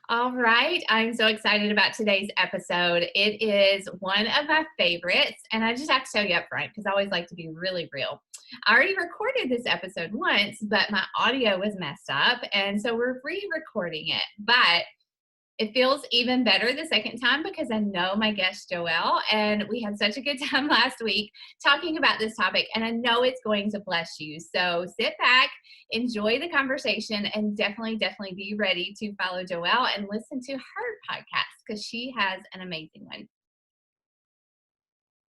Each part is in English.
All right. I'm so excited about today's episode. It is one of my favorites, and I just have to tell you up front because I always like to be really real. I already recorded this episode once, but my audio was messed up, and so we're re-recording it. But it feels even better the second time because I know my guest Joelle, and we had such a good time last week talking about this topic, and I know it's going to bless you. So sit back, enjoy the conversation, and definitely be ready to follow Joelle and listen to her podcast because she has an amazing one.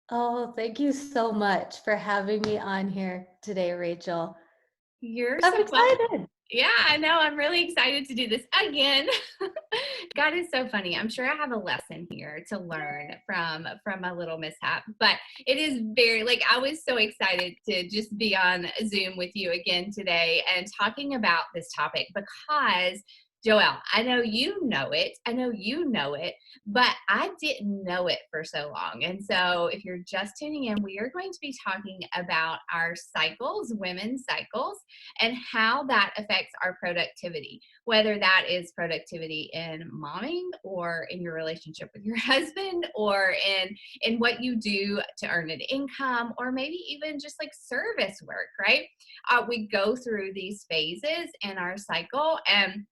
Oh, thank you so much for having me on here today, Rachel. You're I'm so welcome. excited. Yeah, I know. I'm really excited to do this again. God is so funny. I'm sure I have a lesson here to learn from a little mishap, but it is very like I was so excited to just be on Zoom with you again today and talking about this topic because Joelle, I know you know it. I know you know it, but I didn't know it for so long. And so if you're just tuning in, we are going to be talking about our cycles, women's cycles, and how that affects our productivity, whether that is productivity in momming or in your relationship with your husband or in what you do to earn an income or maybe even just like service work, right? We go through these phases in our cycle, and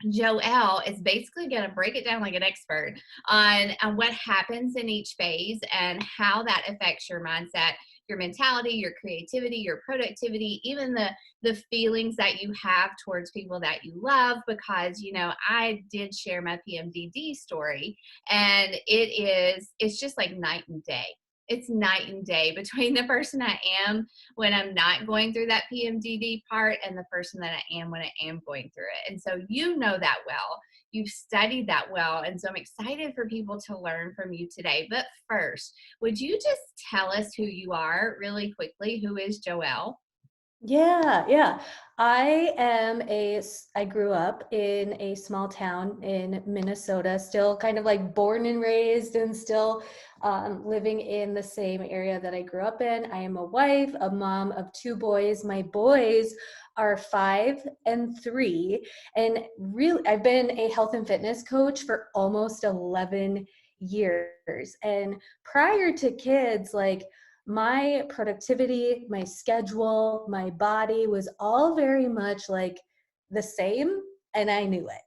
Joelle is basically going to break it down like an expert on what happens in each phase and how that affects your mindset, your mentality, your creativity, your productivity, even the feelings that you have towards people that you love. Because I did share my PMDD story, and it's just like night and day. It's night and day between the person I am when I'm not going through that PMDD part and the person that I am when I am going through it. And so you know that well. You've studied that well. And so I'm excited for people to learn from you today. But first, would you just tell us who you are really quickly? Who is Joelle? Yeah. I grew up in a small town in Minnesota, still kind of like born and raised and still living in the same area that I grew up in. I am a wife, a mom of two boys. My boys are 5 and 3. And really, I've been a health and fitness coach for almost 11 years. And prior to kids, like, my productivity, my schedule, my body was all very much like the same, and I knew it.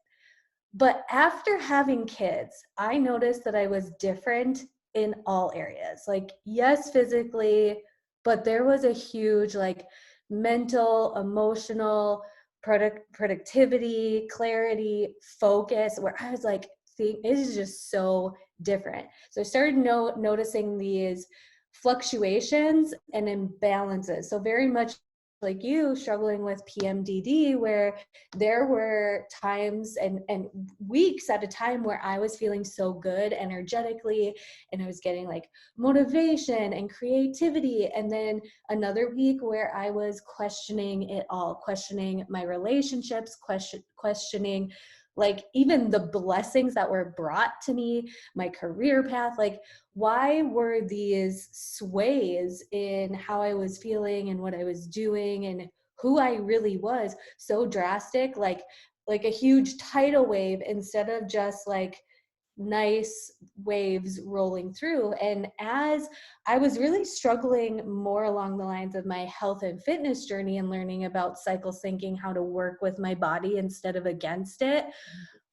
But after having kids, I noticed that I was different in all areas. Like, yes, physically, but there was a huge like mental, emotional, productivity, clarity, focus, where I was like, it is just so different. So I started noticing these fluctuations and imbalances. So very much like you, struggling with PMDD, where there were times and weeks at a time where I was feeling so good energetically, and I was getting like motivation and creativity. And then another week where I was questioning it all, questioning my relationships, questioning like even the blessings that were brought to me, my career path. Like, why were these sways in how I was feeling and what I was doing and who I really was so drastic, like a huge tidal wave instead of just like nice waves rolling through. And as I was really struggling more along the lines of my health and fitness journey and learning about cycle syncing, how to work with my body instead of against it,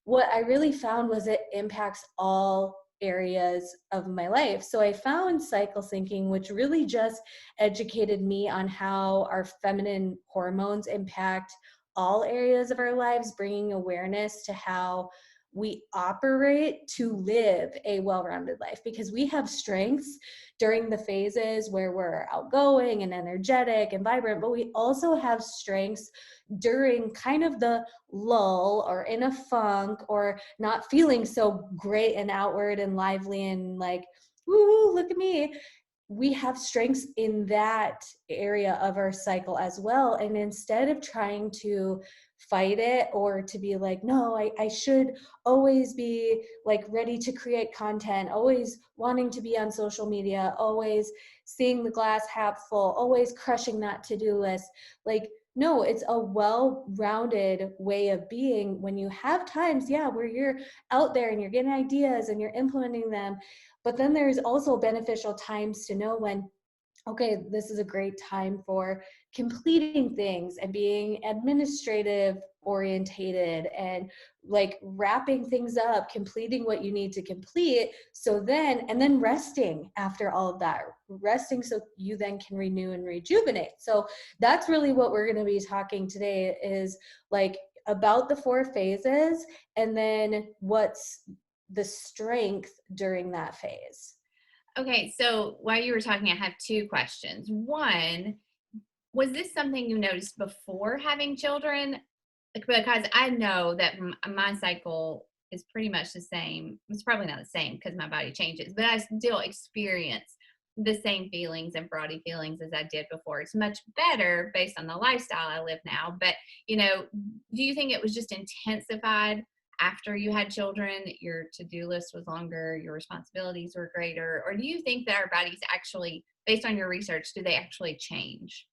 what I really found was it impacts all areas of my life. So I found cycle syncing, which really just educated me on how our feminine hormones impact all areas of our lives, bringing awareness to how we operate to live a well-rounded life, because we have strengths during the phases where we're outgoing and energetic and vibrant, but we also have strengths during kind of the lull or in a funk or not feeling so great and outward and lively and like, woo, look at me. We have strengths in that area of our cycle as well. And instead of trying to fight it or to be like, no, I should always be like ready to create content, always wanting to be on social media, always seeing the glass half full, always crushing that to-do list. Like, no, it's a well-rounded way of being when you have times, yeah, where you're out there and you're getting ideas and you're implementing them. But then there's also beneficial times to know when, okay, this is a great time for completing things and being administrative orientated and like wrapping things up, completing what you need to complete. So then, and then resting after all of that, resting so you then can renew and rejuvenate. So that's really what we're going to be talking today is like about the 4 phases and then what's the strength during that phase. Okay, so while you were talking, I have two questions. One, was this something you noticed before having children? Like, because I know that my cycle is pretty much the same. It's probably not the same because my body changes, but I still experience the same feelings and fraudy feelings as I did before. It's much better based on the lifestyle I live now. But, do you think it was just intensified after you had children? Your to-do list was longer, your responsibilities were greater, or do you think that our bodies actually, based on your research, do they actually change?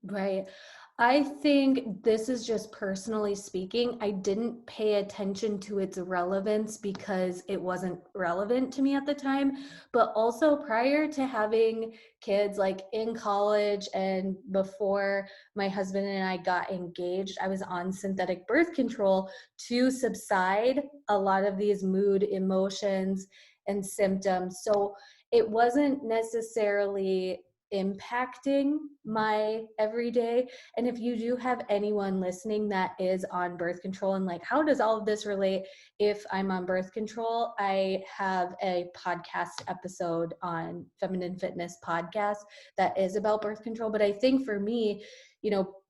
Right. I think this is just personally speaking. I didn't pay attention to its relevance because it wasn't relevant to me at the time. But also prior to having kids, like in college and before my husband and I got engaged, I was on synthetic birth control to subside a lot of these mood, emotions, and symptoms. So it wasn't necessarily impacting my everyday. And if you do have anyone listening that is on birth control and like, how does all of this relate if I'm on birth control? I have a podcast episode on Feminine Fitness Podcast that is about birth control. But I think for me,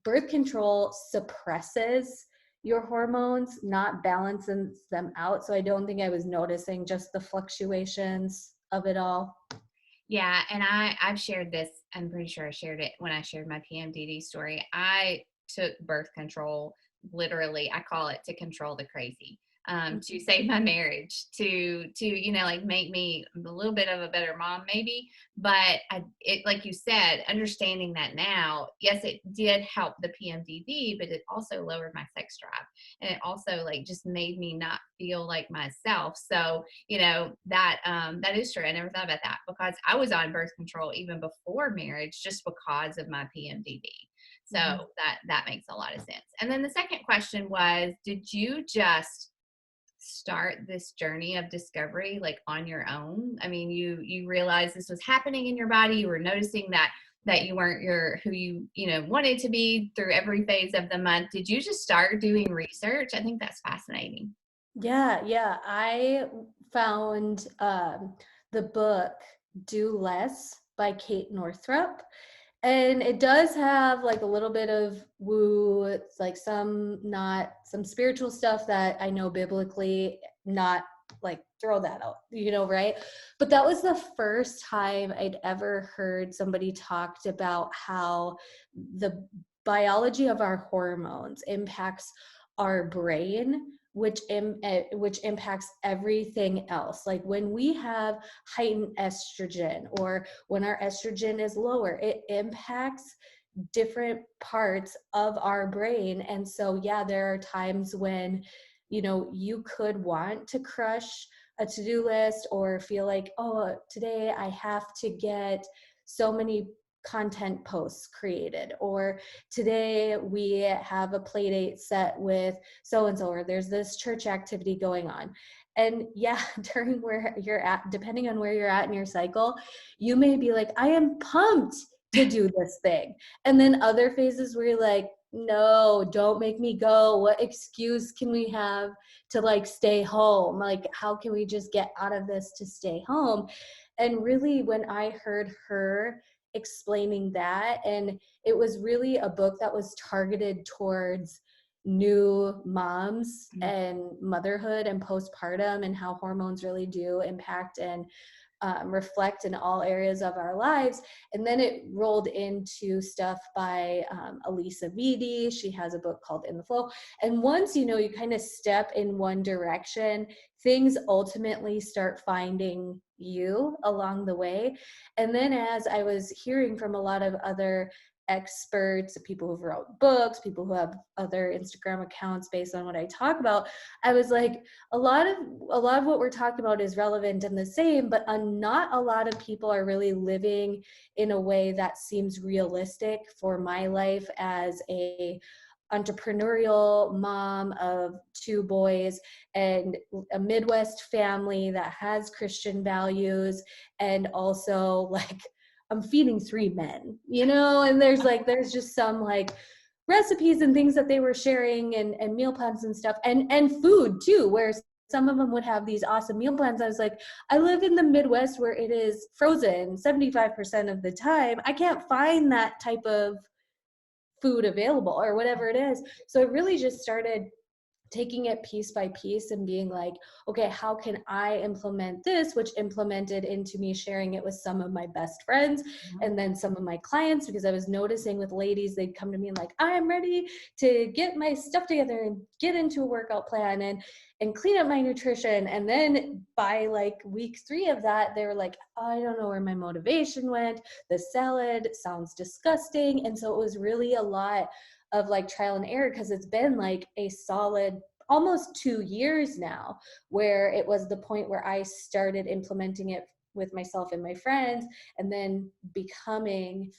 birth control suppresses your hormones, not balances them out. So I don't think I was noticing just the fluctuations of it all. Yeah, and I've shared this. I'm pretty sure I shared it when I shared my PMDD story. I took birth control literally. I call it to control the crazy, to save my marriage, to like make me a little bit of a better mom, maybe. But it like you said, understanding that now, yes, it did help the PMDD, but it also lowered my sex drive, and it also like just made me not feel like myself. So that is true. I never thought about that because I was on birth control even before marriage just because of my PMDD. So Mhm. that makes a lot of sense. And then the second question was, did you just start this journey of discovery like on your own? I mean, you realized this was happening in your body. You were noticing that you weren't who you wanted to be through every phase of the month. Did you just start doing research? I think that's fascinating. Yeah. I found the book Do Less by Kate Northrup. And it does have like a little bit of woo, it's like some spiritual stuff that I know biblically, not like throw that out, right? But that was the first time I'd ever heard somebody talked about how the biology of our hormones impacts our brain, which impacts everything else. Like when we have heightened estrogen or when our estrogen is lower, it impacts different parts of our brain. And so, yeah, there are times when, you could want to crush a to-do list or feel like, oh, today I have to get so many content posts created, or today we have a play date set with so and so, or there's this church activity going on. And yeah, during where you're at, depending on where you're at in your cycle, you may be like, I am pumped to do this thing. And then other phases where you're like, no, don't make me go. What excuse can we have to like stay home? Like, how can we just get out of this to stay home? And really, when I heard her explaining that, and it was really a book that was targeted towards new moms and motherhood and postpartum and how hormones really do impact and reflect in all areas of our lives. And then it rolled into stuff by Elisa Vitti. She has a book called In the Flow. And once, you kind of step in one direction, things ultimately start finding you along the way. And then as I was hearing from a lot of other experts, people who've wrote books, people who have other Instagram accounts based on what I talk about, I was like, a lot of what we're talking about is relevant and the same, but not a lot of people are really living in a way that seems realistic for my life as a entrepreneurial mom of 2 boys and a Midwest family that has Christian values, and also like I'm feeding 3 men, and there's just some like recipes and things that they were sharing and meal plans and stuff, and food too, where some of them would have these awesome meal plans. I was like, I live in the Midwest where it is frozen 75% of the time. I can't find that type of food available or whatever it is. So it really just started taking it piece by piece and being like, okay, how can I implement this, which implemented into me sharing it with some of my best friends and then some of my clients, because I was noticing with ladies, they'd come to me and like, I'm ready to get my stuff together and get into a workout plan and clean up my nutrition. And then by like week 3 of that, they were like, I don't know where my motivation went. The salad sounds disgusting. And so it was really a lot of like trial and error, because it's been like a solid almost 2 years now, where it was the point where I started implementing it with myself and my friends, and then becoming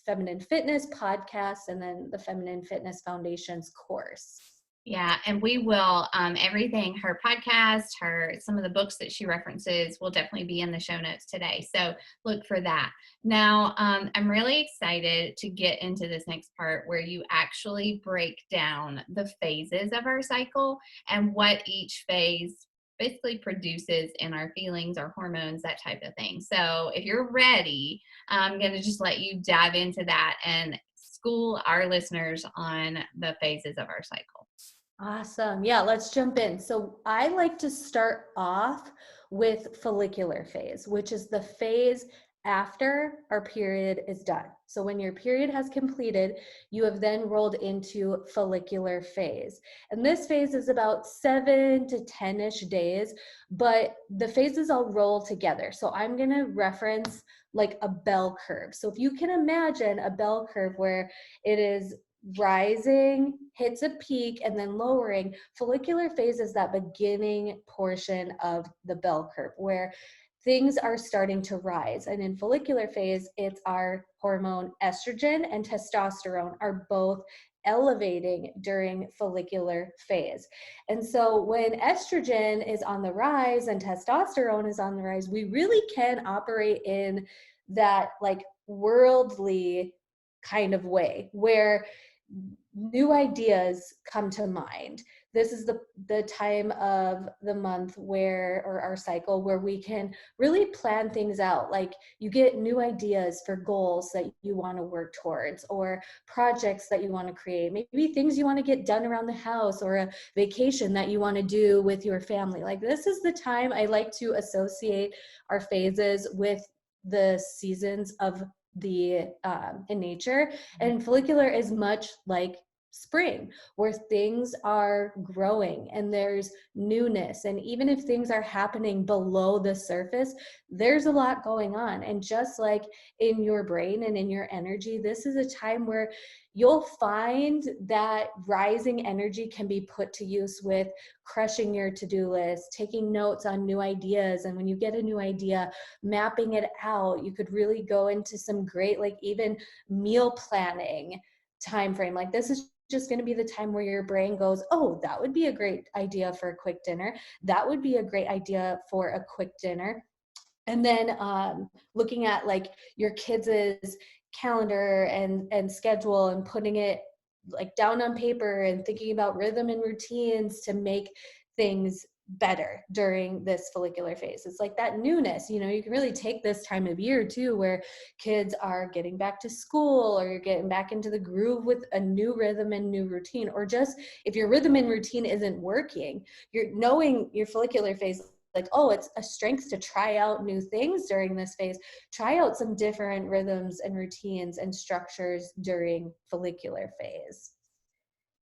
Feminine Fitness podcast, and then the Feminine Fitness Foundation's course. Yeah, and we will, everything, her podcast, some of the books that she references will definitely be in the show notes today. So look for that. Now, I'm really excited to get into this next part where you actually break down the phases of our cycle and what each phase basically produces in our feelings, our hormones, that type of thing. So if you're ready, I'm going to just let you dive into that and school our listeners on the phases of our cycle. Awesome. Yeah, let's jump in. So I like to start off with follicular phase, which is the phase after our period is done. So when your period has completed, you have then rolled into follicular phase. And this phase is about 7 to 10-ish days, but the phases all roll together. So I'm going to reference like a bell curve. So if you can imagine a bell curve where it is rising, hits a peak, and then lowering, follicular phase is that beginning portion of the bell curve where things are starting to rise. And in follicular phase, it's our hormone estrogen and testosterone are both elevating during follicular phase. And so when estrogen is on the rise and testosterone is on the rise, we really can operate in that like worldly kind of way where new ideas come to mind. This is the time of the month where, or our cycle, where we can really plan things out. Like you get new ideas for goals that you want to work towards, or projects that you want to create, maybe things you want to get done around the house, or a vacation that you want to do with your family. Like this is the time I like to associate our phases with the seasons of the in nature. And follicular is much like spring, where things are growing and there's newness, and even if things are happening below the surface, there's a lot going on. And just like in your brain and in your energy, this is a time where you'll find that rising energy can be put to use with crushing your to-do list, taking notes on new ideas, and when you get a new idea, mapping it out. You could really go into some great, like even meal planning time frame. Like this is just going to be the time where your brain goes, oh, that would be a great idea for a quick dinner. That would be a great idea for a quick dinner. And then looking at like your kids' calendar and schedule and putting it like down on paper and thinking about rhythm and routines to make things better during this follicular phase. It's like that newness, you can really take this time of year too, where kids are getting back to school, or you're getting back into the groove with a new rhythm and new routine, or just if your rhythm and routine isn't working, you're knowing your follicular phase, like, oh, it's a strength to try out new things during this phase. Try out some different rhythms and routines and structures during follicular phase.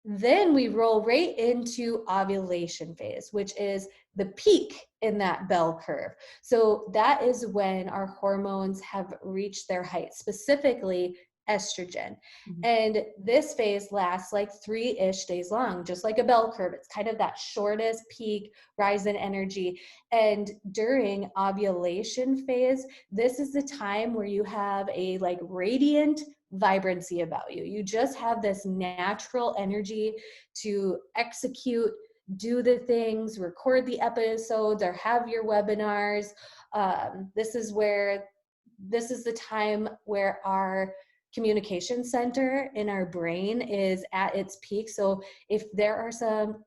Then we roll right into ovulation phase, which is the peak in that bell curve. So that is when our hormones have reached their height, specifically estrogen. Mhm. And this phase lasts like 3-ish days long, just like a bell curve. It's kind of that shortest peak rise in energy. And during ovulation phase, this is the time where you have a like radiant vibrancy about you. You just have this natural energy to execute, do the things, record the episodes, or have your webinars. This is the time where our communication center in our brain is at its peak. So if there are some,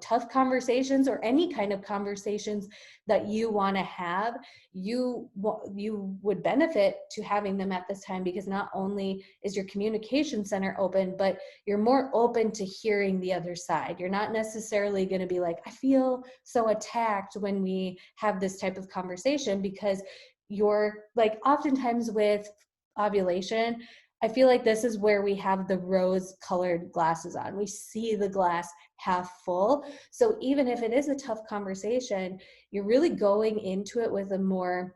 tough conversations or any kind of conversations that you want to have, you would benefit to having them at this time, because not only is your communication center open, but you're more open to hearing the other side. You're not necessarily going to be like, I feel so attacked when we have this type of conversation, because you're like, oftentimes with ovulation, I feel like this is where we have the rose colored glasses on. We see the glass half full. So even if it is a tough conversation, you're really going into it with a more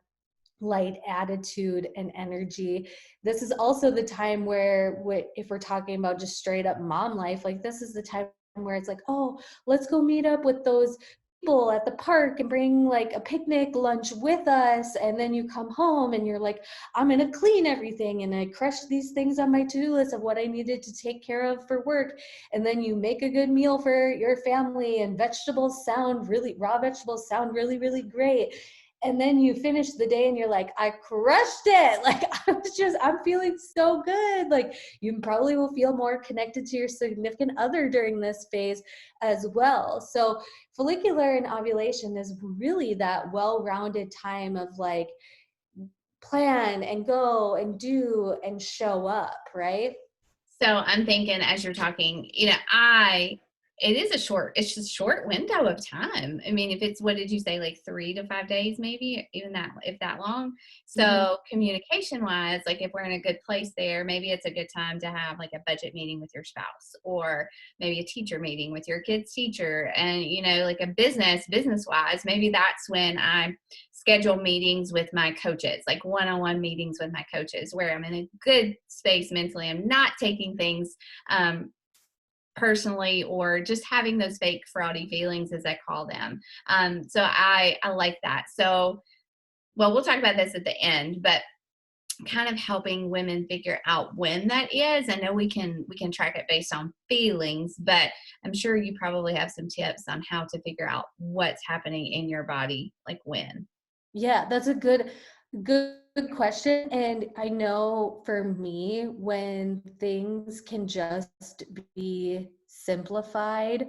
light attitude and energy. This is also the time where, if we're talking about just straight up mom life, like this is the time where it's like, oh, let's go meet up with those people at the park and bring like a picnic lunch with us. And then you come home and you're like, I'm going to clean everything. And I crushed these things on my to-do list of what I needed to take care of for work. And then you make a good meal for your family, and raw vegetables sound really, really great. And then you finish the day and you're like, I crushed it. Like, I'm feeling so good. Like, you probably will feel more connected to your significant other during this phase as well. So follicular and ovulation is really that well-rounded time of like, plan and go and do and show up, right? So I'm thinking as you're talking, it's just a short window of time. I mean, if it's, what did you say, like 3 to 5 days, maybe even that, if that long. Mm-hmm. So communication wise, like if we're in a good place there, maybe it's a good time to have like a budget meeting with your spouse, or maybe a teacher meeting with your kid's teacher. And, like a business wise, maybe that's when I schedule meetings with my coaches, like one-on-one meetings with my coaches, where I'm in a good space mentally. I'm not taking things personally, or just having those fake fraudy feelings, as I call them. So I like that. So, well, we'll talk about this at the end, but kind of helping women figure out when that is. I know we can track it based on feelings, but I'm sure you probably have some tips on how to figure out what's happening in your body, like when. Yeah, that's a good question. And I know for me, when things can just be simplified,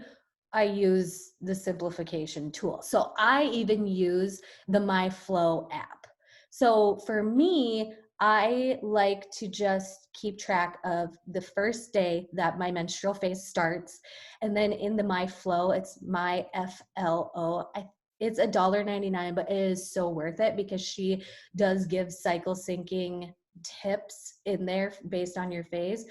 I use the simplification tool. So I even use the MyFlow app. So for me, I like to just keep track of the first day that my menstrual phase starts. And then in the MyFlow, it's MyFLO. It's $1.99, but it is so worth it, because she does give cycle syncing tips in there based on your phase.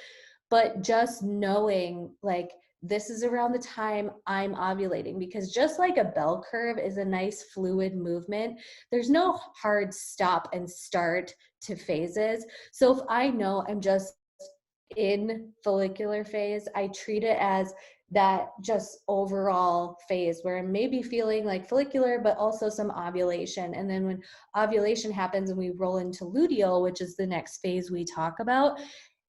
But just knowing like, this is around the time I'm ovulating, because just like a bell curve is a nice fluid movement, there's no hard stop and start to phases. So if I know I'm just in follicular phase, I treat it as that just overall phase where I'm maybe feeling like follicular, but also some ovulation. And then when ovulation happens and we roll into luteal, which is the next phase we talk about,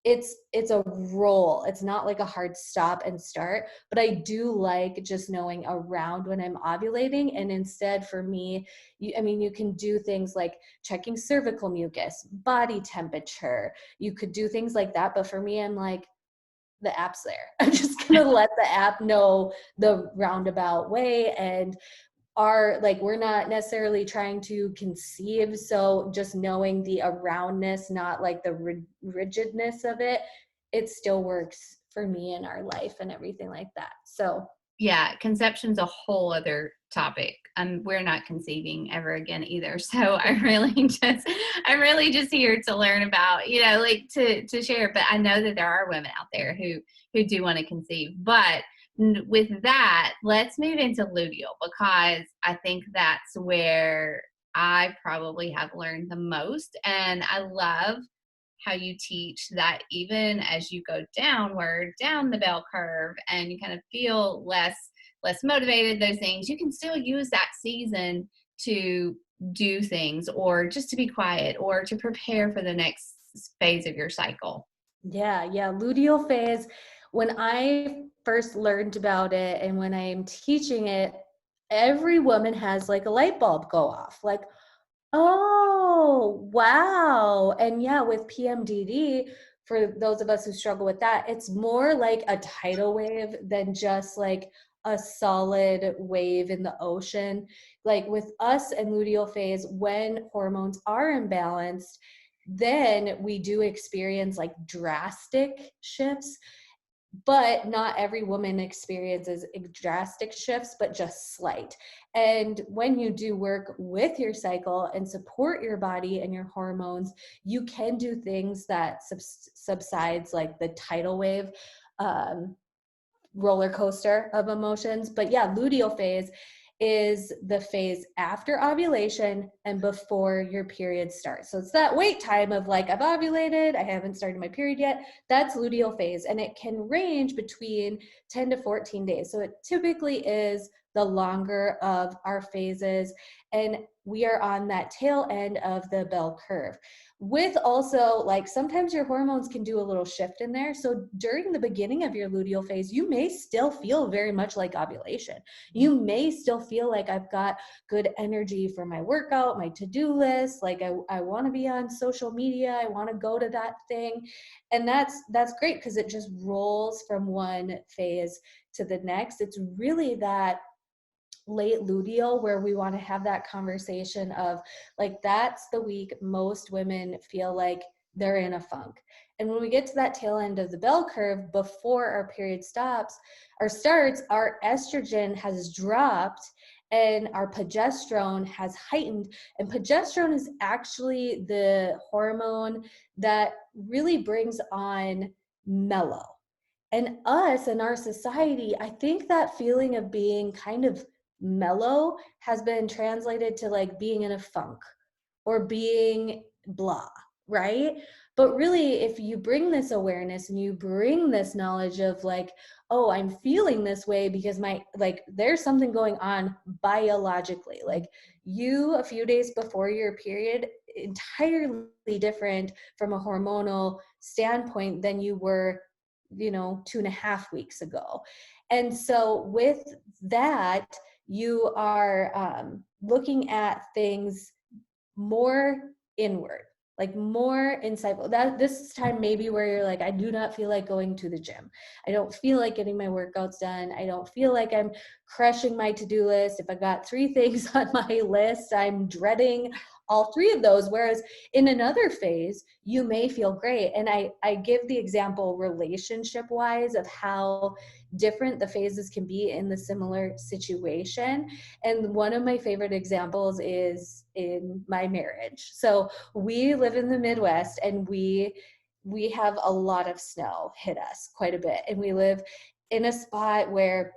it's a roll. It's not like a hard stop and start, but I do like just knowing around when I'm ovulating. And instead for me, you can do things like checking cervical mucus, body temperature. You could do things like that. But for me, I'm like, the app's there. I'm just going to let the app know the roundabout way. And we're not necessarily trying to conceive. So just knowing the aroundness, not like the rigidness of it, it still works for me in our life and everything like that. So Yeah, conception's a whole other topic. We're not conceiving ever again either. So I'm really just here to learn about, like to share. But I know that there are women out there who do want to conceive. But with that, let's move into luteal, because I think that's where I probably have learned the most. And I love how you teach that even as you go downward, down the bell curve, and you kind of feel less motivated, those things, you can still use that season to do things or just to be quiet or to prepare for the next phase of your cycle. Yeah, luteal phase. When I first learned about it and when I am teaching it, every woman has like a light bulb go off. Like, oh, wow. And yeah, with PMDD, for those of us who struggle with that, it's more like a tidal wave than just like a solid wave in the ocean. Like with us and luteal phase, when hormones are imbalanced, then we do experience like drastic shifts, but not every woman experiences drastic shifts, but just slight. And when you do work with your cycle and support your body and your hormones, you can do things that subsides like the tidal wave roller coaster of emotions. But yeah, luteal phase is the phase after ovulation and before your period starts. So it's that wait time of like, I've ovulated, I haven't started my period yet. That's luteal phase. And it can range between 10 to 14 days. So it typically is the longer of our phases. And we are on that tail end of the bell curve. With also, like, sometimes your hormones can do a little shift in there. So during the beginning of your luteal phase, you may still feel very much like ovulation. You may still feel like I've got good energy for my workout, my to-do list. Like I want to be on social media. I want to go to that thing. And that's great because it just rolls from one phase to the next. It's really that late luteal where we want to have that conversation of like, that's the week most women feel like they're in a funk. And when we get to that tail end of the bell curve before our period stops or starts, our estrogen has dropped and our progesterone has heightened. And progesterone is actually the hormone that really brings on mellow. And us and our society, I think that feeling of being kind of mellow has been translated to like being in a funk or being blah, right? But really, if you bring this awareness and you bring this knowledge of like, oh, I'm feeling this way because there's something going on biologically. Like you, a few days before your period, entirely different from a hormonal standpoint than you were 2.5 weeks ago. And so with that, you are looking at things more inward, like more insightful. That this time maybe where you're like, I do not feel like going to the gym. I don't feel like getting my workouts done. I don't feel like I'm crushing my to-do list. If I got 3 things on my list, I'm dreading all 3 of those. Whereas in another phase, you may feel great. And I give the example relationship wise of how different the phases can be in the similar situation. And one of my favorite examples is in my marriage. So we live in the Midwest and we have a lot of snow hit us quite a bit. And we live in a spot where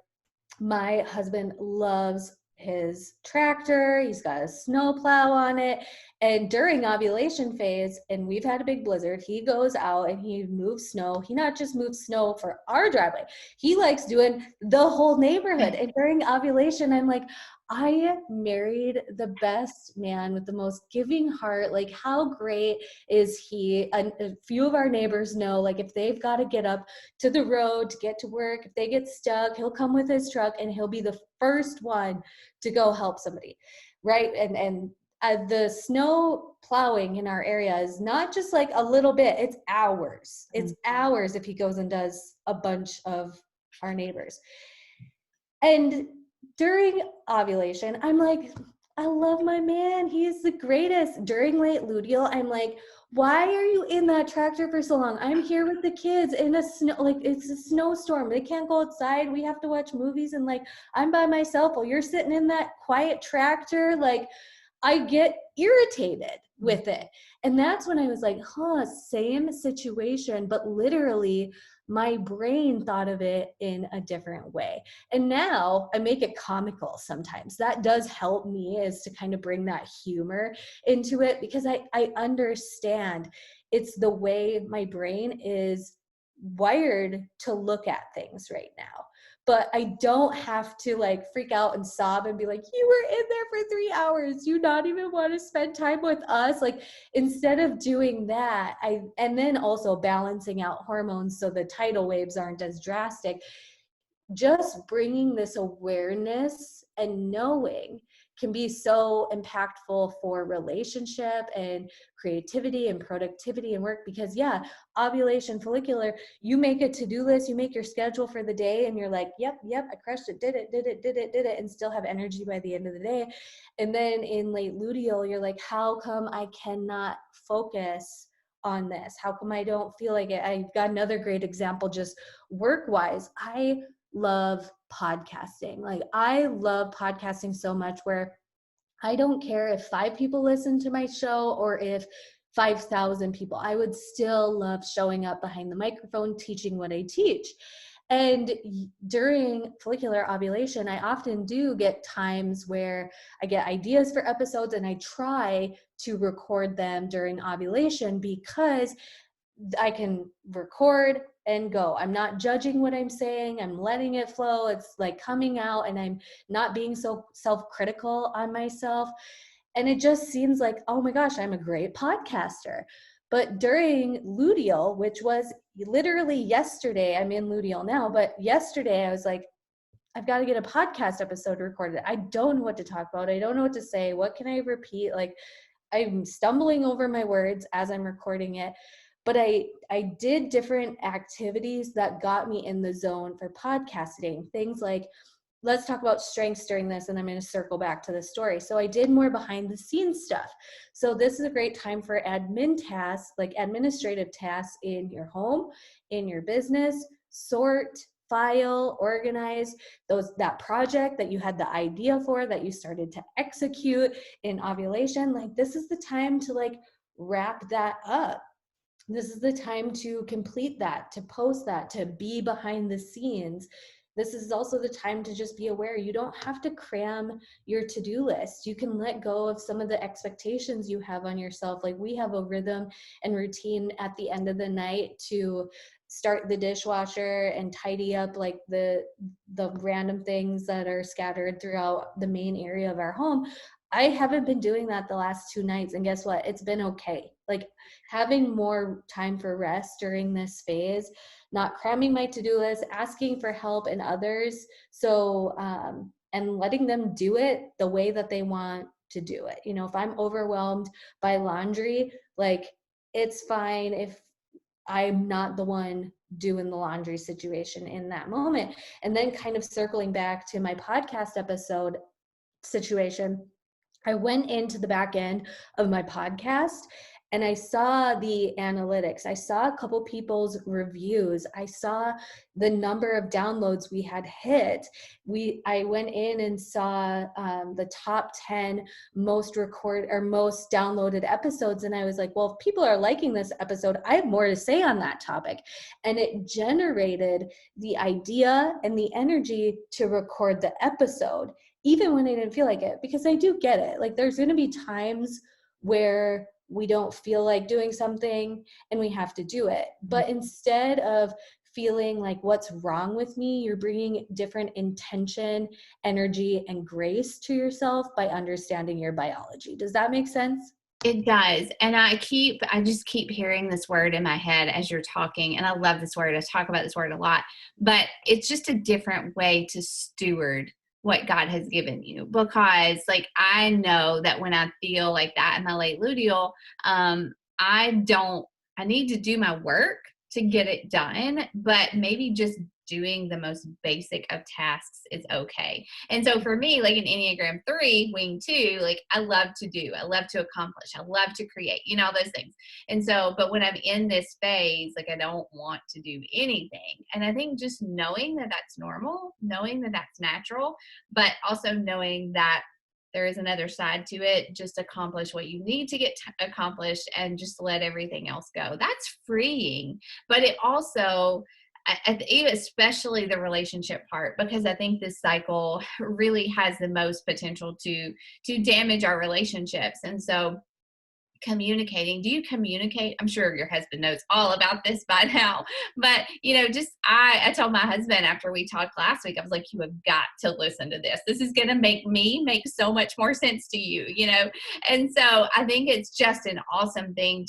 my husband loves his tractor. He's got a snow plow on it. And during ovulation phase, and we've had a big blizzard, he goes out and he moves snow. He not just moves snow for our driveway, he likes doing the whole neighborhood. And during ovulation, I'm like, I married the best man with the most giving heart. Like, how great is he? A few of our neighbors know, like, if they've got to get up to the road to get to work, if they get stuck, he'll come with his truck and he'll be the first one to go help somebody, right? And the snow plowing in our area is not just like a little bit, it's hours. It's hours if he goes and does a bunch of our neighbors. And during ovulation, I'm like, I love my man. He's the greatest. During late luteal, I'm like, why are you in that tractor for so long? I'm here with the kids in a snow, like it's a snowstorm. They can't go outside. We have to watch movies and like, I'm by myself while you're sitting in that quiet tractor. Like, I get irritated with it. And that's when I was like, same situation, but literally my brain thought of it in a different way. And now I make it comical sometimes. That does help me, is to kind of bring that humor into it, because I understand It's the way my brain is wired to look at things right now. But I don't have to like freak out and sob and be like, you were in there for 3 hours. You not even want to spend time with us. Like instead of doing that, and then also balancing out hormones so the tidal waves aren't as drastic, just bringing this awareness and knowing can be so impactful for relationship and creativity and productivity and work. Because yeah, ovulation, follicular, you make a to-do list, you make your schedule for the day, and you're like, yep, I crushed it, did it, and still have energy by the end of the day. And then in late luteal, you're like, how come I cannot focus on this? How come I don't feel like it? I've got another great example, just work-wise. I love podcasting. Like I love podcasting so much where I don't care if 5 people listen to my show or if 5,000 people. I would still love showing up behind the microphone, teaching what I teach. And during follicular ovulation, I often do get times where I get ideas for episodes and I try to record them during ovulation because I can record and go. I'm not judging what I'm saying. I'm letting it flow. It's like coming out and I'm not being so self-critical on myself. And it just seems like, oh my gosh, I'm a great podcaster. But during luteal, which was literally yesterday, I'm in luteal now, but yesterday I was like, I've got to get a podcast episode recorded. I don't know what to talk about. I don't know what to say. What can I repeat? Like I'm stumbling over my words as I'm recording it. But I did different activities that got me in the zone for podcasting. Things like, let's talk about strengths during this, and I'm going to circle back to the story. So I did more behind the scenes stuff. So this is a great time for admin tasks, like administrative tasks in your home, in your business, sort, file, organize that project that you had the idea for, that you started to execute in ovulation. Like this is the time to like wrap that up. This is the time to complete that, to post that, to be behind the scenes. This is also the time to just be aware. You don't have to cram your to-do list. You can let go of some of the expectations you have on yourself. Like we have a rhythm and routine at the end of the night to start the dishwasher and tidy up like the random things that are scattered throughout the main area of our home. I haven't been doing that the last 2 nights, and guess what? It's been okay. Like having more time for rest during this phase, not cramming my to-do list, asking for help in others. So, and letting them do it the way that they want to do it. You know, if I'm overwhelmed by laundry, like it's fine if I'm not the one doing the laundry situation in that moment. And then kind of circling back to my podcast episode situation, I went into the back end of my podcast and I saw the analytics. I saw a couple people's reviews. I saw the number of downloads we had hit. I went in and saw the top 10 most downloaded episodes. And I was like, well, if people are liking this episode, I have more to say on that topic. And it generated the idea and the energy to record the episode, even when I didn't feel like it, because I do get it. Like there's going to be times where we don't feel like doing something and we have to do it. But instead of feeling like what's wrong with me, you're bringing different intention, energy, and grace to yourself by understanding your biology. Does that make sense? It does. And I just keep hearing this word in my head as you're talking. And I love this word. I talk about this word a lot, but it's just a different way to steward what God has given you. Because like, I know that when I feel like that in my late luteal, I need to do my work to get it done, but maybe just doing the most basic of tasks is okay. And so for me, like an Enneagram 3, wing 2, like I love to accomplish, I love to create, all those things. And so, but when I'm in this phase, like I don't want to do anything. And I think just knowing that that's normal, knowing that that's natural, but also knowing that there is another side to it. Just accomplish what you need to get accomplished and just let everything else go. That's freeing. But it also, especially the relationship part, because I think this cycle really has the most potential to damage our relationships. And so communicating. Do you communicate? I'm sure your husband knows all about this by now, but just I told my husband after we talked last week, I was like, you have got to listen to this. This is going to make me make so much more sense to you. And so I think it's just an awesome thing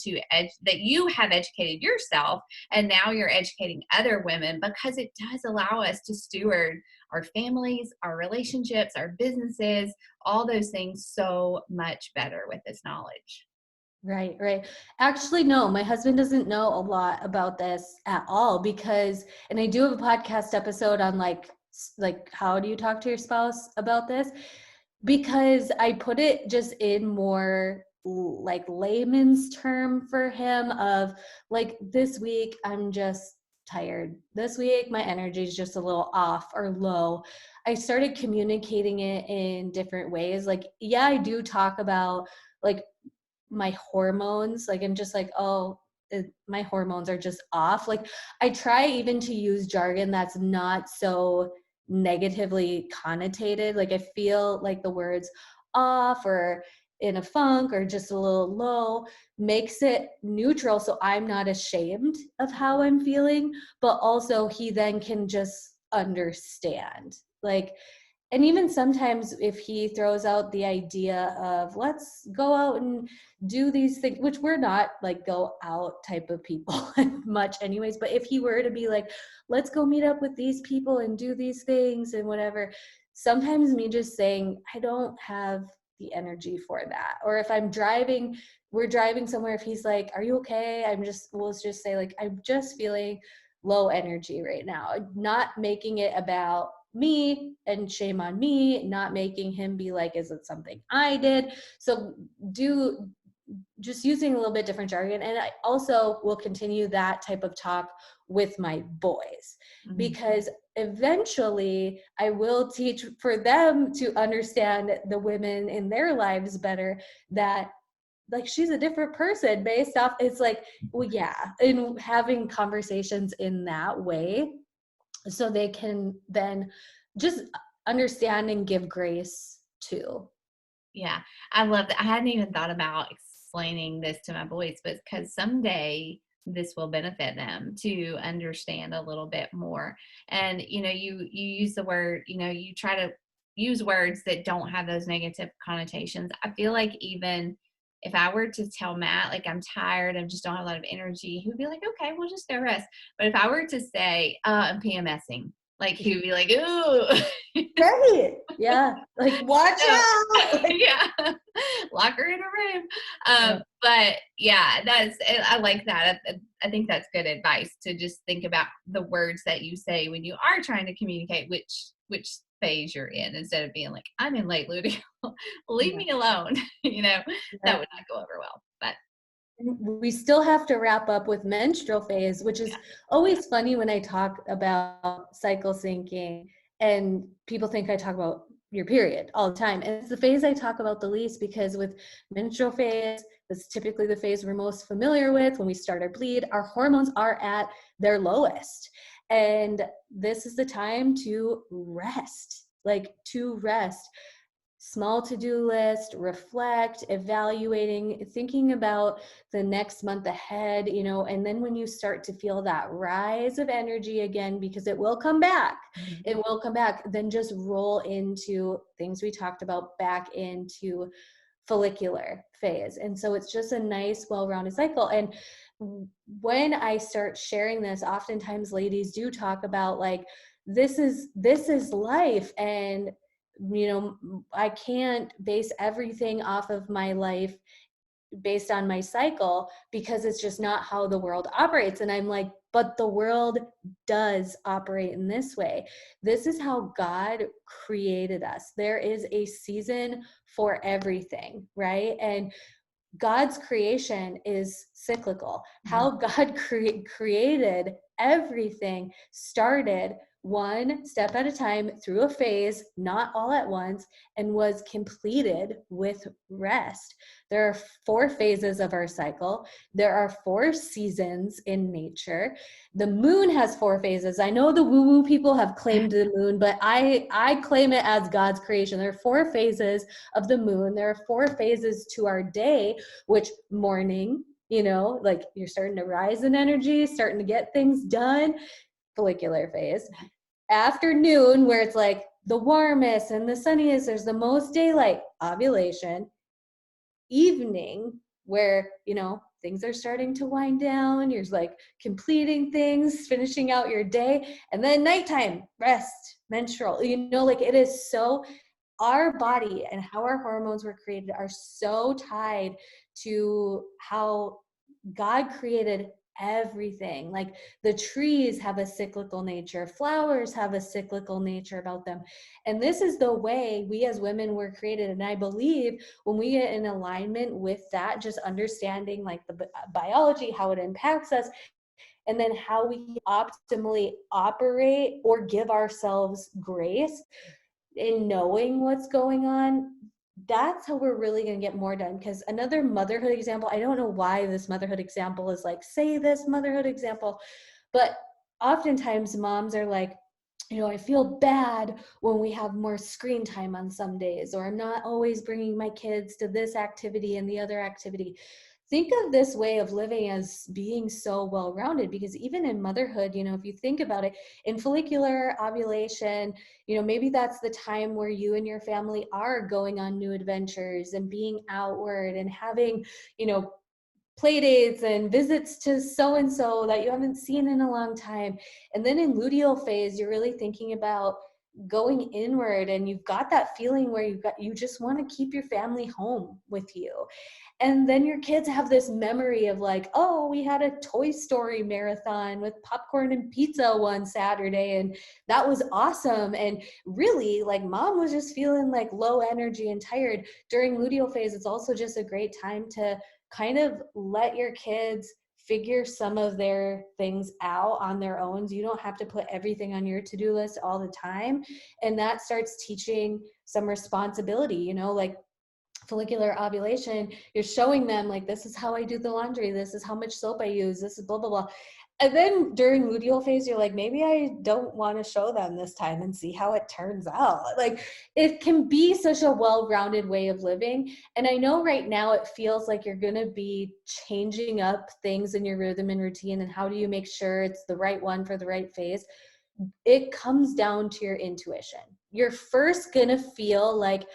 that you have educated yourself, and now you're educating other women, because it does allow us to steward our families, our relationships, our businesses, all those things so much better with this knowledge. Right, right. Actually, no, my husband doesn't know a lot about this at all because, and I do have a podcast episode on like how do you talk to your spouse about this? Because I put it just in more like layman's term for him of like, this week I'm just tired. This week my energy is just a little off or low. I started communicating it in different ways. Like, yeah, I do talk about like my hormones, like I'm just like, oh, my hormones are just off. Like I try even to use jargon that's not so negatively connotated. Like I feel like the words off or in a funk or just a little low makes it neutral, so I'm not ashamed of how I'm feeling, but also he then can just understand. Like, and even sometimes if he throws out the idea of let's go out and do these things, which we're not like go out type of people much anyways, but if he were to be like, let's go meet up with these people and do these things and whatever, sometimes me just saying, I don't have the energy for that. Or if we're driving somewhere, if he's like, are you okay? We'll just say like, I'm just feeling low energy right now. Not making it about me and shame on me, not making him be like, is it something I did? So just using a little bit different jargon. And I also will continue that type of talk with my boys, because eventually I will teach for them to understand the women in their lives better, that like she's a different person based off, it's like, well, yeah, and having conversations in that way so they can then just understand and give grace too. Yeah, I love that. I hadn't even thought about explaining this to my boys, but because someday this will benefit them to understand a little bit more. And you use the word, you try to use words that don't have those negative connotations. I feel like even if I were to tell Matt, like, I'm tired, I just don't have a lot of energy, he'd be like, okay, we'll just go rest. But if I were to say, I'm PMSing, like, he'd be like, ooh. Right. Yeah. Like, watch out. Yeah. Lock her in a room. But yeah, I like that. I think that's good advice, to just think about the words that you say when you are trying to communicate which phase you're in, instead of being like, I'm in late luteal, leave me alone. That would not go over well. But we still have to wrap up with menstrual phase, which is always funny when I talk about cycle syncing and people think I talk about your period all the time. And it's the phase I talk about the least, because with menstrual phase, that's typically the phase we're most familiar with. When we start our bleed, our hormones are at their lowest. And this is the time to rest, small to-do list, reflect, evaluating, thinking about the next month ahead, and then when you start to feel that rise of energy again, because it will come back, then just roll into things we talked about, back into follicular phase. And so it's just a nice, well-rounded cycle. And when I start sharing this, oftentimes ladies do talk about like, this is life, and I can't base everything off of my life based on my cycle, because it's just not how the world operates. And I'm like, but the world does operate in this way. This is how God created us. There is a season for everything, right? And God's creation is cyclical. How God created everything started one step at a time through a phase, not all at once, and was completed with rest. There are 4 phases of our cycle. There are 4 seasons in nature. The moon has 4 phases. I know the woo-woo people have claimed the moon, but I claim it as God's creation. There are 4 phases of the moon. There are 4 phases to our day, which morning, like you're starting to rise in energy, starting to get things done, follicular phase. Afternoon, where it's like the warmest and the sunniest, there's the most daylight, ovulation. Evening, where things are starting to wind down, you're like completing things, finishing out your day. And then nighttime, rest, menstrual. Like it is so, our body and how our hormones were created are so tied to how God created everything. Like the trees have a cyclical nature, flowers have a cyclical nature about them. And this is the way we as women were created. And I believe when we get in alignment with that, just understanding like the biology, how it impacts us, and then how we optimally operate or give ourselves grace in knowing what's going on, that's how we're really going to get more done. Because another motherhood example, I don't know why this motherhood example is like, say this motherhood example, but oftentimes moms are like, I feel bad when we have more screen time on some days, or I'm not always bringing my kids to this activity and the other activity. Think of this way of living as being so well-rounded, because even in motherhood, if you think about it, in follicular ovulation, maybe that's the time where you and your family are going on new adventures and being outward and having, play dates and visits to so-and-so that you haven't seen in a long time. And then in luteal phase, you're really thinking about going inward, and you've got that feeling where you just want to keep your family home with you. And then your kids have this memory of like, oh, we had a Toy Story marathon with popcorn and pizza one Saturday, and that was awesome. And really, like, mom was just feeling like low energy and tired. During luteal phase, it's also just a great time to kind of let your kids figure some of their things out on their own. You don't have to put everything on your to-do list all the time. And that starts teaching some responsibility, like follicular ovulation, you're showing them like, this is how I do the laundry, this is how much soap I use, this is blah, blah, blah. And then during luteal phase, you're like, maybe I don't want to show them this time and see how it turns out. Like, it can be such a well-rounded way of living. And I know right now it feels like you're going to be changing up things in your rhythm and routine. And how do you make sure it's the right one for the right phase? It comes down to your intuition. You're first going to feel like,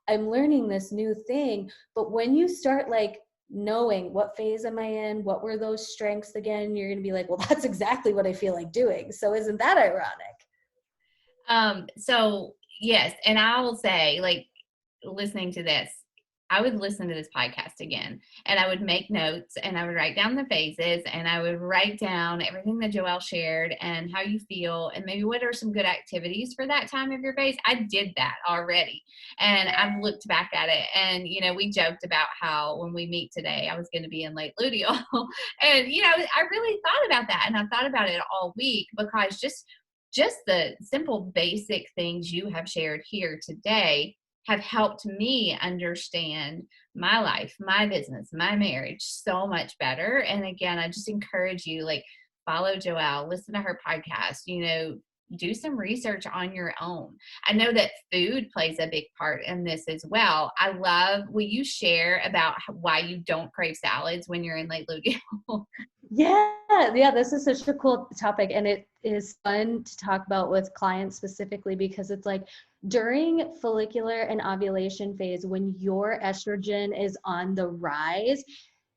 I'm learning this new thing. But when you start like knowing what phase am I in, what were those strengths again, you're going to be like, well, that's exactly what I feel like doing. So isn't that ironic? So yes. And I will say, like, listening to this, I would listen to this podcast again, and I would make notes, and I would write down the phases, and I would write down everything that Joelle shared and how you feel, and maybe what are some good activities for that time of your phase. I did that already, and I've looked back at it, and we joked about how when we meet today, I was going to be in late luteal, and I really thought about that, and I've thought about it all week, because just the simple basic things you have shared here today have helped me understand my life, my business, my marriage so much better. And again, I just encourage you, like, follow Joelle, listen to her podcast, do some research on your own. I know that food plays a big part in this as well. Will you share about why you don't crave salads when you're in late luteal? Yeah, this is such a cool topic, and it is fun to talk about with clients specifically, because it's like during follicular and ovulation phase, when your estrogen is on the rise,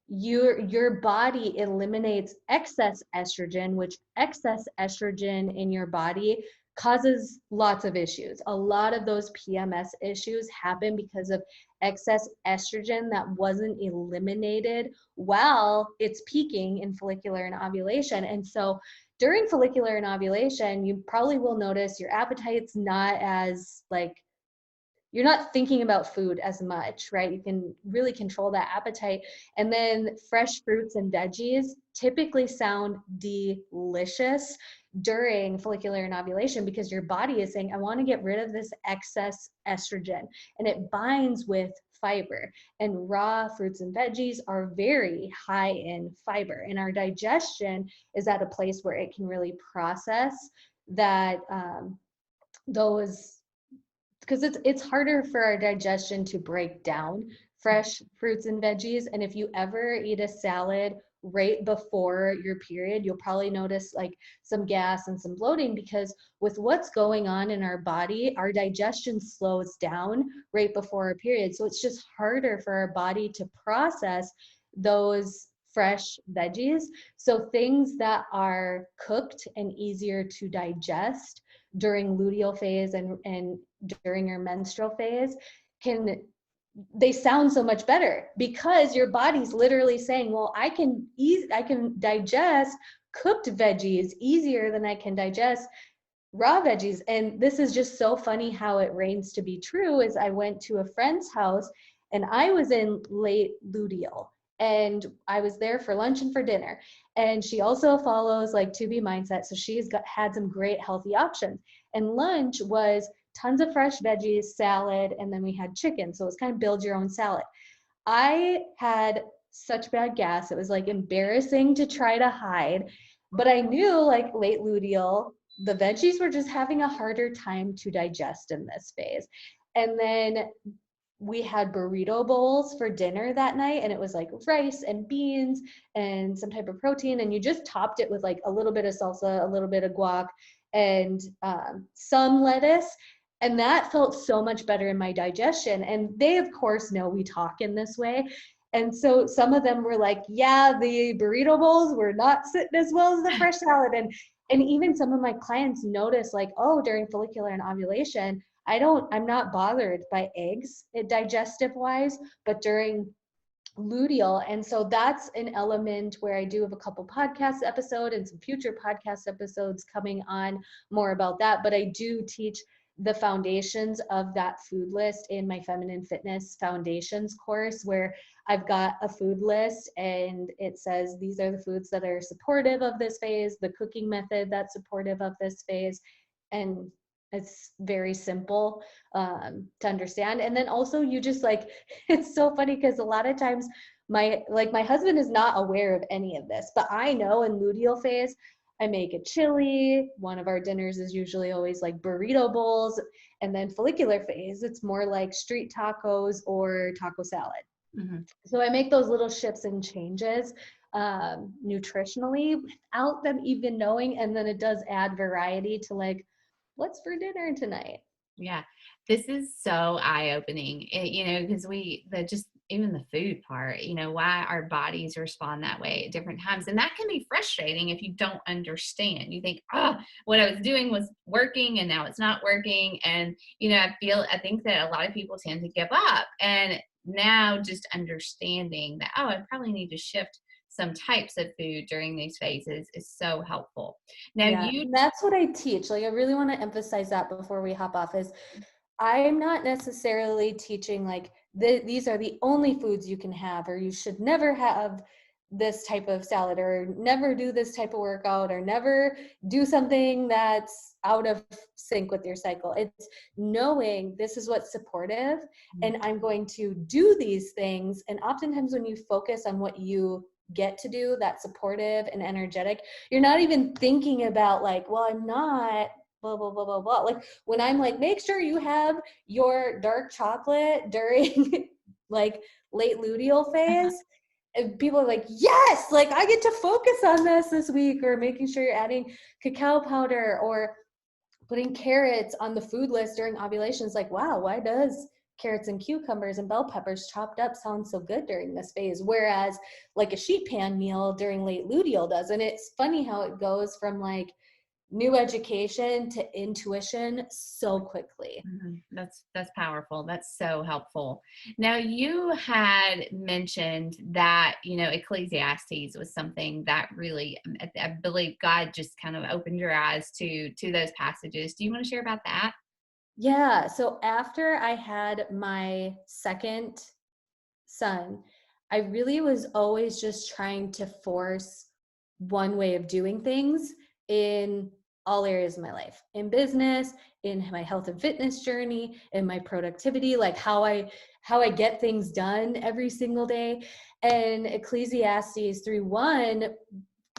your body eliminates excess estrogen, which excess estrogen in your body causes lots of issues. A lot of those PMS issues happen because of excess estrogen that wasn't eliminated while it's peaking in follicular and ovulation. And so during follicular and ovulation, you probably will notice your appetite's not as like, you're not thinking about food as much, right? You can really control that appetite. And then fresh fruits and veggies typically sound delicious. during follicular and ovulation, because your body is saying, I want to get rid of this excess estrogen, and it binds with fiber. And raw fruits and veggies are very high in fiber, and our digestion is at a place where it can really process that those, because it's harder for our digestion to break down fresh fruits and veggies. And if you ever eat a salad right before your period, you'll probably notice like some gas and some bloating, because with what's going on in our body, our digestion slows down right before our period. So it's just harder for our body to process those fresh veggies. So things that are cooked and easier to digest during luteal phase and during your menstrual phase, they sound so much better, because your body's literally saying, well, I can digest cooked veggies easier than I can digest raw veggies. And this is just so funny how it reigns to be true. Is I went to a friend's house and I was in late luteal, and I was there for lunch and for dinner. And she also follows like 2B mindset. So had some great healthy options. And lunch was tons of fresh veggies, salad, and then we had chicken. So it was kind of build your own salad. I had such bad gas. It was like embarrassing to try to hide, but I knew like late luteal, the veggies were just having a harder time to digest in this phase. And then we had burrito bowls for dinner that night, and it was like rice and beans and some type of protein, and you just topped it with like a little bit of salsa, a little bit of guac, and some lettuce. And that felt so much better in my digestion. And they, of course, know we talk in this way. And so some of them were like, yeah, the burrito bowls were not sitting as well as the fresh salad. And even some of my clients noticed like, oh, during follicular and ovulation, I'm not bothered by eggs digestive wise, but during luteal. And so that's an element where I do have a couple podcast episodes and some future podcast episodes coming on more about that. But I do teach the foundations of that food list in my Feminine Fitness Foundations course, where I've got a food list and it says these are the foods that are supportive of this phase, the cooking method that's supportive of this phase. And it's very simple to understand. And then also you just like, it's so funny because a lot of times my husband is not aware of any of this, but I know in luteal phase, I make a chili. One of our dinners is usually always like burrito bowls. And then follicular phase, it's more like street tacos or taco salad. Mm-hmm. So I make those little shifts and changes nutritionally without them even knowing. And then it does add variety to like, what's for dinner tonight? Yeah, this is so eye-opening, because just even the food part, why our bodies respond that way at different times. And that can be frustrating if you don't understand. You think, oh, what I was doing was working and now it's not working. And, I think that a lot of people tend to give up. And now just understanding that, oh, I probably need to shift some types of food during these phases is so helpful. Now that's what I teach. Like, I really want to emphasize that before we hop off is I'm not necessarily teaching like these are the only foods you can have, or you should never have this type of salad, or never do this type of workout, or never do something that's out of sync with your cycle. It's knowing this is what's supportive, and I'm going to do these things. And oftentimes when you focus on what you get to do that's supportive and energetic, you're not even thinking about like, well, I'm not blah, blah, blah, blah, blah. Like when I'm like, make sure you have your dark chocolate during like late luteal phase. And people are like, yes, like I get to focus on this week, or making sure you're adding cacao powder or putting carrots on the food list during ovulation. Is like, wow, why does carrots and cucumbers and bell peppers chopped up sound so good during this phase? Whereas like a sheet pan meal during late luteal does. And it's funny how it goes from like new education to intuition so quickly. Mm-hmm. That's powerful. That's so helpful. Now, you had mentioned that, Ecclesiastes was something that really, I believe God just kind of opened your eyes to those passages. Do you want to share about that? Yeah. So after I had my second son, I really was always just trying to force one way of doing things in all areas of my life, in business, in my health and fitness journey, in my productivity, like how I get things done every single day. And Ecclesiastes 3:1,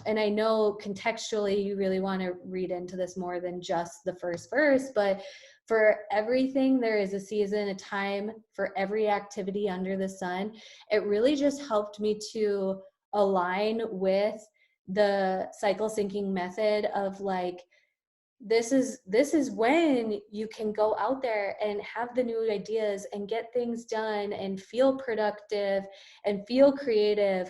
and I know contextually you really want to read into this more than just the first verse, but for everything there is a season, a time for every activity under the sun. It really just helped me to align with the cycle syncing method of like, this is when you can go out there and have the new ideas and get things done and feel productive and feel creative.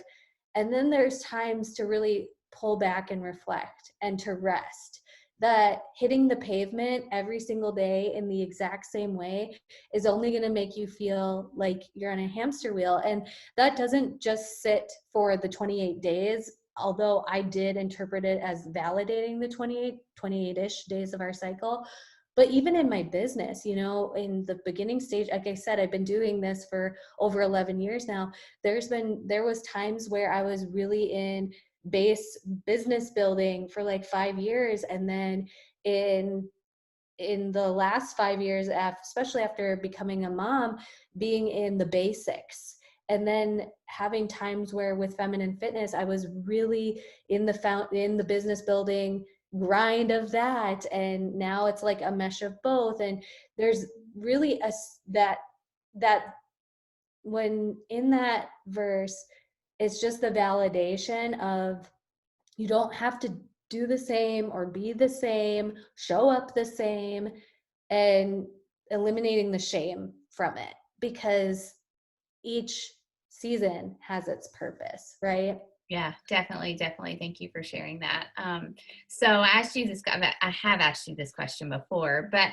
And then there's times to really pull back and reflect and to rest. That hitting the pavement every single day in the exact same way is only going to make you feel like you're on a hamster wheel. And that doesn't just sit for the 28 days, although I did interpret it as validating the 28-ish days of our cycle. But even in my business, you know, in the beginning stage, like I said, I've been doing this for over 11 years now. There was times where I was really in base business building for like 5 years. And then in the last 5 years, especially after becoming a mom, being in the basics. And then having times where with feminine fitness, I was really in the business building grind of that. And now it's like a mesh of both. And there's really that when in that verse, it's just the validation of, you don't have to do the same or be the same, show up the same, and eliminating the shame from it, because each season has its purpose, right? Yeah, definitely, definitely. Thank you for sharing that. So I asked you this. I have asked you this question before, but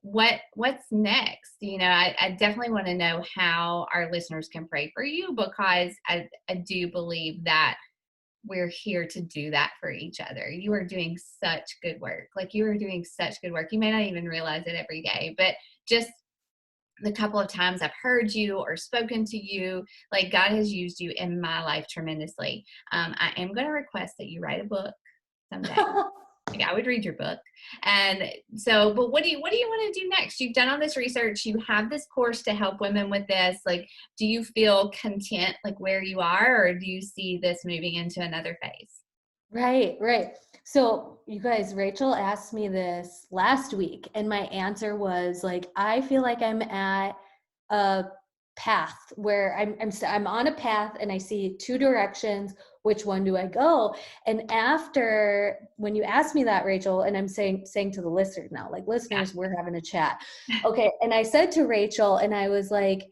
what's next? I definitely want to know how our listeners can pray for you, because I do believe that we're here to do that for each other. You are doing such good work. Like, you are doing such good work. You may not even realize it every day, but just the couple of times I've heard you or spoken to you, like, God has used you in my life tremendously. I am going to request that you write a book someday. Like, I would read your book. And so, but what do you want to do next? You've done all this research. You have this course to help women with this. Like, do you feel content, like, where you are, or do you see this moving into another phase? Right. So you guys, Rachel asked me this last week, and my answer was like, I feel like I'm at a path where I'm on a path and I see two directions. Which one do I go? And after, when you asked me that, Rachel, and I'm saying to the listeners now, like, listeners, we're having a chat. Okay. And I said to Rachel, and I was like,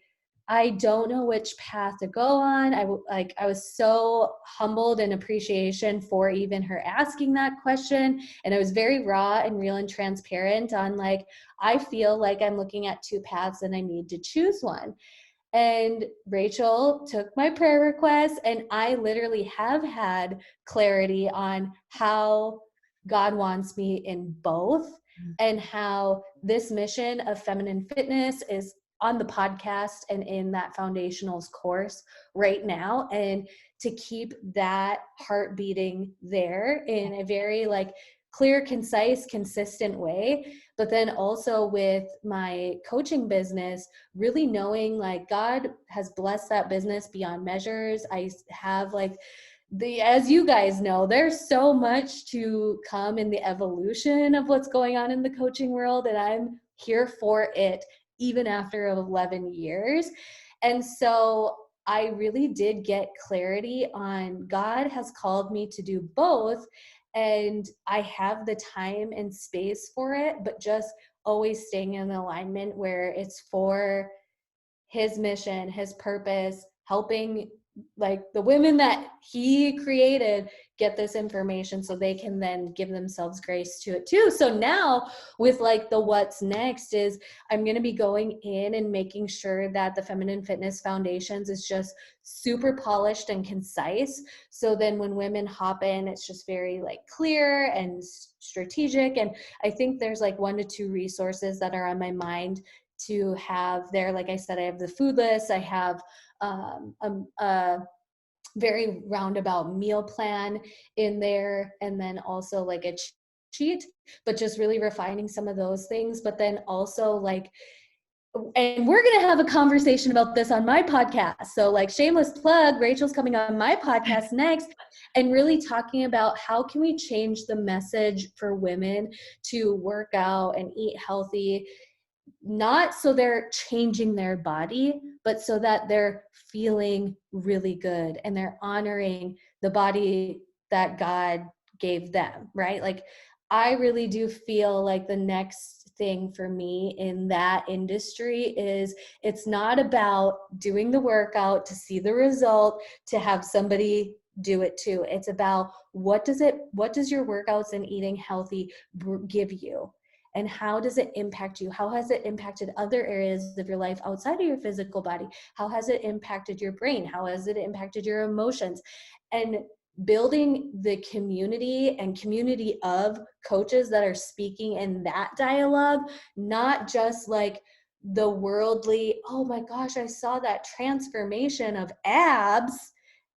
I don't know which path to go on. I was so humbled in appreciation for even her asking that question. And I was very raw and real and transparent on, like, I feel like I'm looking at two paths and I need to choose one. And Rachel took my prayer request, and I literally have had clarity on how God wants me in both, and how this mission of feminine fitness is on the podcast and in that foundationals course right now, and to keep that heart beating there in a very like clear, concise, consistent way. But then also with my coaching business, really knowing like God has blessed that business beyond measures. I have like as you guys know, there's so much to come in the evolution of what's going on in the coaching world, and I'm here for it even after 11 years. And so I really did get clarity on, God has called me to do both, and I have the time and space for it, but just always staying in alignment where it's for his mission, his purpose, helping like the women that he created get this information so they can then give themselves grace to it too. So now with like the what's next is, I'm going to be going in and making sure that the Feminine Fitness Foundations is just super polished and concise. So then when women hop in, it's just very like clear and strategic. And I think there's like 1 to 2 resources that are on my mind to have there. Like I said, I have the food list. I have a very roundabout meal plan in there. And then also like a sheet, but just really refining some of those things. But then also like, and we're going to have a conversation about this on my podcast. So like shameless plug, Rachel's coming on my podcast next, and really talking about how can we change the message for women to work out and eat healthy, not so they're changing their body, but so that they're feeling really good and they're honoring the body that God gave them, right? Like, I really do feel like the next thing for me in that industry is it's not about doing the workout to see the result, to have somebody do it too. It's about what does your workouts and eating healthy give you? And how does it impact you? How has it impacted other areas of your life outside of your physical body? How has it impacted your brain? How has it impacted your emotions? And building the community and community of coaches that are speaking in that dialogue, not just like the worldly, oh my gosh, I saw that transformation of abs,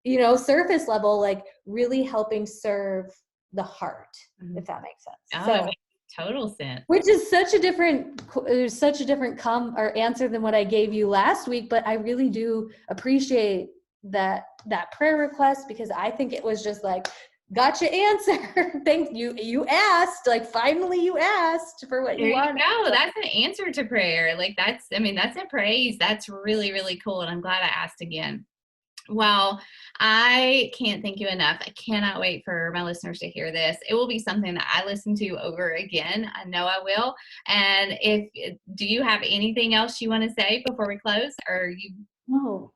surface level, like really helping serve the heart, if that makes sense. Oh, it makes total sense. Which is such a different or answer than what I gave you last week, but I really do appreciate that prayer request, because I think it was just like, gotcha answer. Thank you. You asked, like, finally you asked for what you wanted. No, that's an answer to prayer. Like that's a praise. That's really, really cool. And I'm glad I asked again. Well, I can't thank you enough. I cannot wait for my listeners to hear this. It will be something that I listen to over again. I know I will. And do you have anything else you want to say before we close? Or you?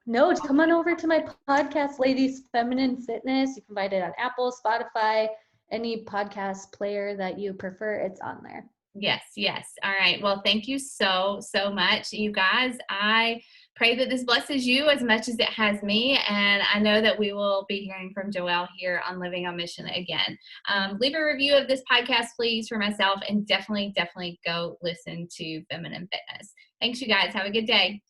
No, come on over to my podcast, Ladies Feminine Fitness. You can find it on Apple, Spotify, any podcast player that you prefer. It's on there. Yes. All right. Well, thank you so much, you guys. I pray that this blesses you as much as it has me. And I know that we will be hearing from Joelle here on Living on Mission again. Leave a review of this podcast, please, for myself, and definitely go listen to Feminine Fitness. Thanks, you guys. Have a good day.